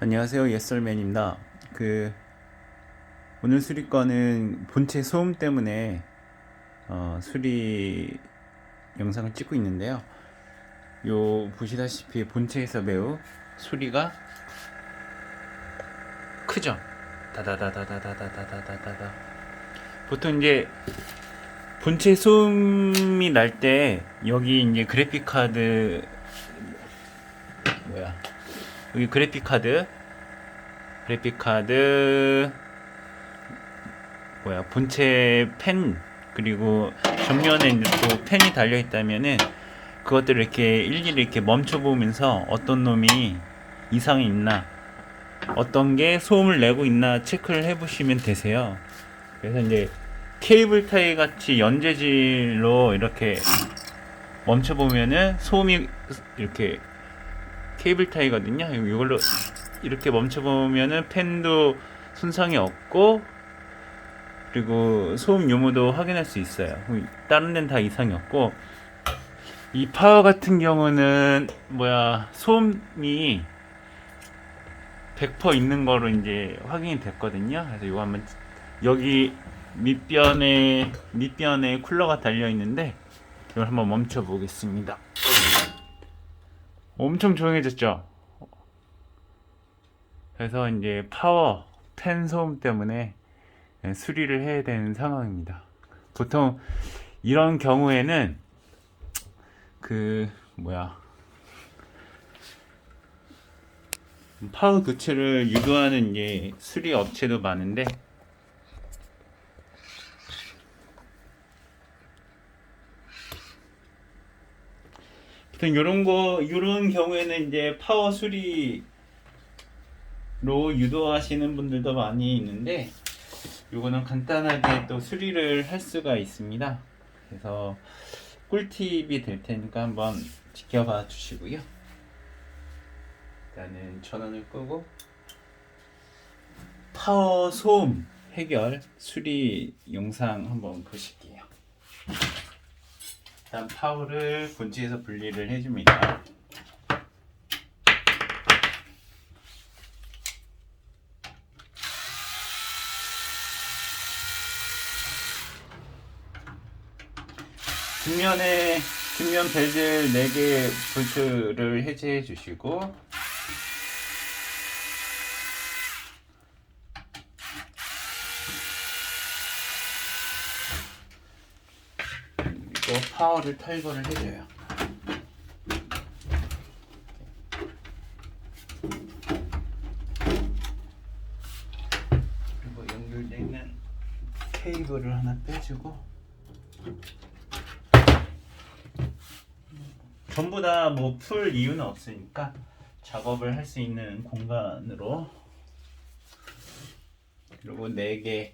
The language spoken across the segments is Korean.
안녕하세요, 예썰맨입니다. 오늘 수리건은 본체 소음 때문에 수리 영상을 찍고 있는데요. 보시다시피 본체에서 매우 소리가 크죠. 다다다다다다다다다다다. 보통 이제 본체 소음이 날 때 여기 이제 여기 그래픽카드 본체 펜, 그리고 정면에 이제 또 펜이 달려 있다면은 그것들을 이렇게 일일이 이렇게 멈춰 보면서 어떤 놈이 이상이 있나, 어떤 게 소음을 내고 있나 체크를 해 보시면 되세요. 그래서 이제 케이블 타이 같이 연재질로 이렇게 멈춰 보면은 소음이 이렇게 케이블 타이거든요. 이걸로 이렇게 멈춰 보면은 펜도 손상이 없고, 그리고 소음 유무도 확인할 수 있어요. 다른 데는 다 이상이 없고, 이 파워 같은 경우는 소음이 100% 있는 거로 이제 확인이 됐거든요. 그래서 이거 한번, 여기 밑변에 쿨러가 달려 있는데 이걸 한번 멈춰 보겠습니다. 엄청 조용해졌죠? 그래서 이제 파워 펜 소음 때문에 수리를 해야 되는 상황입니다. 보통 이런 경우에는 파워 교체를 유도하는 이제 수리 업체도 많은데, 보통 이런 경우에는 이제 파워 수리로 유도하시는 분들도 많이 있는데, 요거는 간단하게 또 수리를 할 수가 있습니다. 그래서 꿀팁이 될 테니까 한번 지켜봐 주시고요. 일단은 전원을 끄고 파워 소음 해결 수리 영상 한번 보실게요. 일단 파워를 본체에서 분리를 해줍니다. 뒷면 베젤 4개 볼트를 해제해 주시고, 그리고 파워를 탈거를 해줘요. 그리고 연결되어 있는 케이블을 하나 빼주고, 전부 다 풀 이유는 없으니까 작업을 할 수 있는 공간으로, 그리고 4개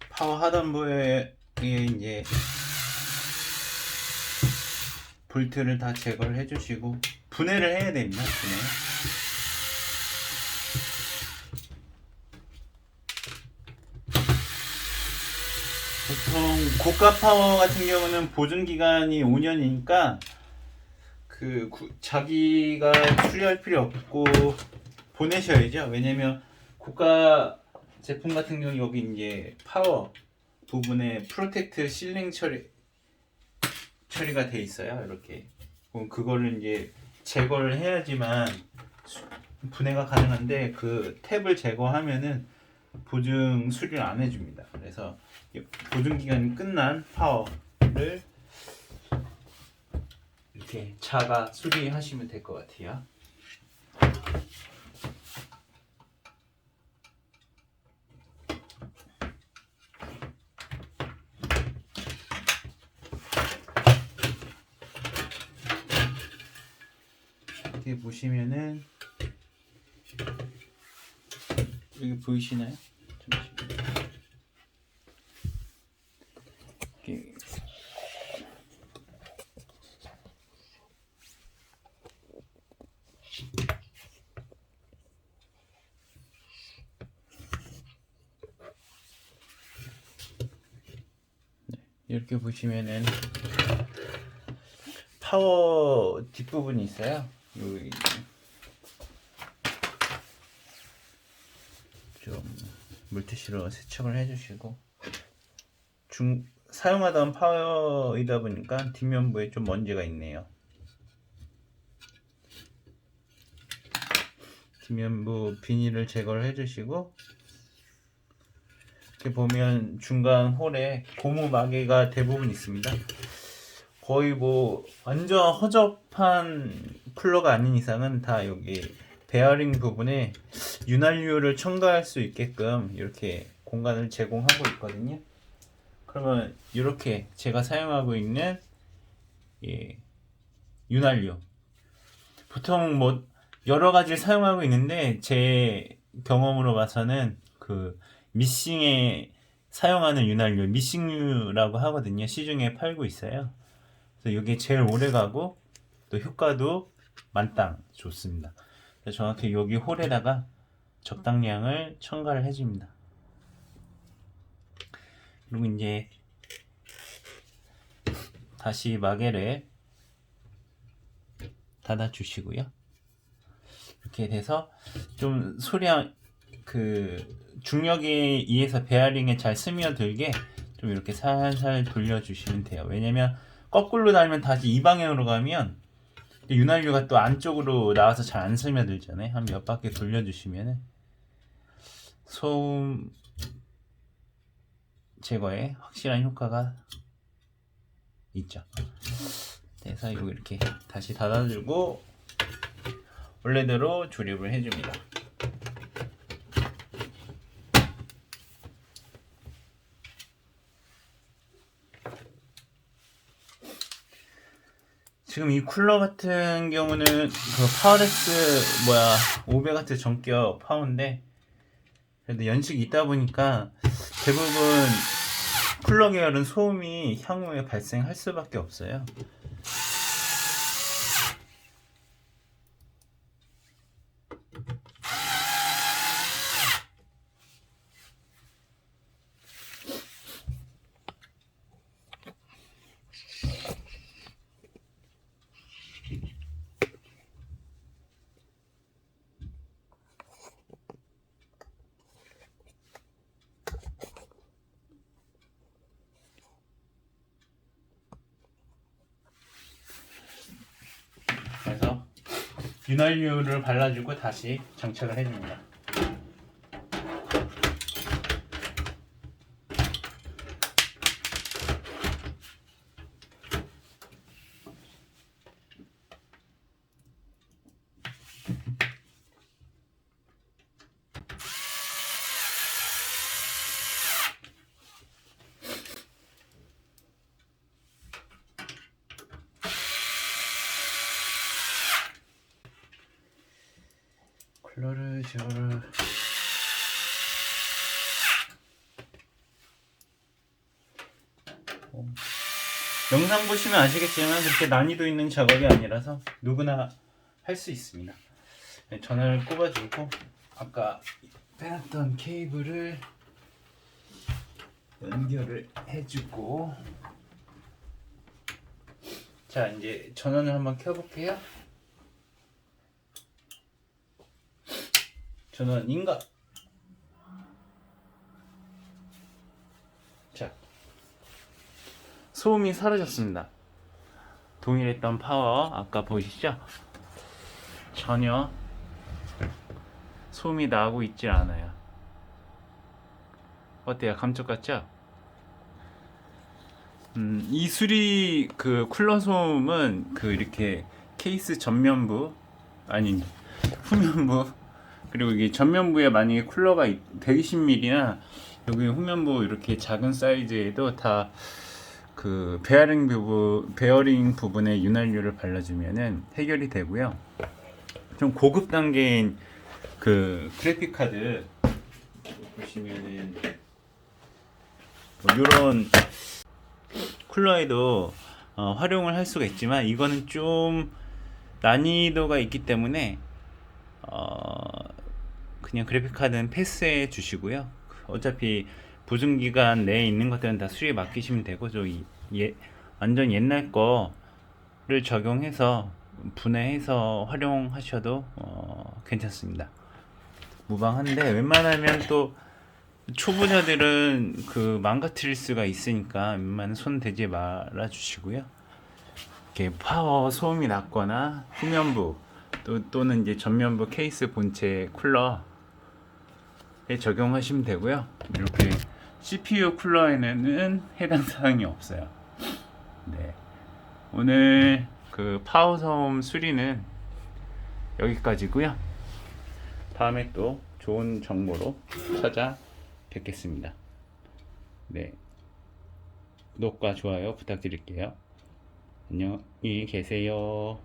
파워 하단부에 이제 볼트를 다 제거를 해주시고, 분해를 해야 됩니다. 보통 고가 파워 같은 경우는 보증 기간이 5년이니까 자기가 수리할 필요 없고 보내셔야죠. 왜냐면 고가 제품 같은 경우 여기 이제 파워 부분에 프로텍트 실링 처리가 돼 있어요. 이렇게. 그럼 그거를 이제 제거를 해야지만 분해가 가능한데, 그 탭을 제거하면은 보증 수리를 안 해줍니다. 그래서 보증 기간이 끝난 파워를 이렇게 자가 수리하시면 될 것 같아요. 이렇게 보시면은 여기 보이시나요? 잠시만요. 이렇게 이렇게 보시면은 파워 뒷부분이 있어요. 여기 좀 물티슈로 세척을 해주시고, 사용하던 파워이다 보니까 뒷면부에 좀 먼지가 있네요. 뒷면부 비닐을 제거를 해주시고, 이렇게 보면 중간 홀에 고무 마개가 대부분 있습니다. 거의 뭐 완전 허접한 쿨러가 아닌 이상은 다 여기 베어링 부분에 윤활유를 첨가할 수 있게끔 이렇게 공간을 제공하고 있거든요. 그러면 이렇게 제가 사용하고 있는 윤활유, 보통 뭐 여러 가지를 사용하고 있는데 제 경험으로 봐서는 그 미싱에 사용하는 윤활유, 미싱유라고 하거든요. 시중에 팔고 있어요. 그래서 이게 제일 오래 가고 또 효과도 만땅 좋습니다. 그래서 정확히 여기 홀에다가 적당량을 첨가를 해줍니다. 그리고 이제 다시 마개를 닫아 주시고요. 이렇게 돼서 좀 소량 중력에 의해서 베어링에 잘 스며들게 좀 이렇게 살살 돌려주시면 돼요. 왜냐면 거꾸로 달면 다시 이 방향으로 가면 윤활유가 또 안쪽으로 나와서 잘 안 스며들잖아요. 한 몇 바퀴 돌려주시면 소음 제거에 확실한 효과가 있죠. 그래서 이거 이렇게 다시 닫아주고 원래대로 조립을 해줍니다. 지금 이 쿨러 같은 경우는 그 파워렉스 500W 전격 파워인데, 그래도 연식이 있다 보니까 대부분 쿨러 계열은 소음이 향후에 발생할 수밖에 없어요. 그래서 윤활유를 발라주고 다시 장착을 해줍니다. 쿨러를 제어를 영상 보시면 아시겠지만 그렇게 난이도 있는 작업이 아니라서 누구나 할 수 있습니다. 전원을 꼽아주고 아까 빼놨던 케이블을 연결을 해주고, 자 이제 전원을 한번 켜볼게요. 전원 인가. 자, 소음이 사라졌습니다. 동일했던 파워 아까 보이시죠? 전혀 소음이 나고 있질 않아요. 어때요? 감쪽 같죠? 이 수리 쿨러 소음은 이렇게 케이스 전면부 아니 후면부, 그리고 이게 전면부에 만약에 쿨러가 120mm나 여기 후면부 이렇게 작은 사이즈에도 다 베어링 부분에 윤활유를 발라주면은 해결이 되고요. 좀 고급 단계인 그래픽 카드 보시면은 이런 쿨러에도 활용을 할 수가 있지만, 이거는 좀 난이도가 있기 때문에 그냥 그래픽 카드는 패스해 주시고요. 어차피 보증기간 내에 있는 것들은 다 수리에 맡기시면 되고, 완전 옛날 거를 적용해서 분해해서 활용하셔도 괜찮습니다. 무방한데, 웬만하면 또 초보자들은 그 망가뜨릴 수가 있으니까 웬만하면 손 대지 말아 주시고요. 이렇게 파워 소음이 났거나 후면부 또는 이제 전면부 케이스 본체 쿨러에 적용하시면 되고요. 이렇게 CPU 쿨러에는 해당 사항이 없어요. 네. 오늘 그 파워 소음 수리는 여기까지고요. 다음에 또 좋은 정보로 찾아뵙겠습니다. 네. 구독과 좋아요 부탁드릴게요. 안녕히 계세요.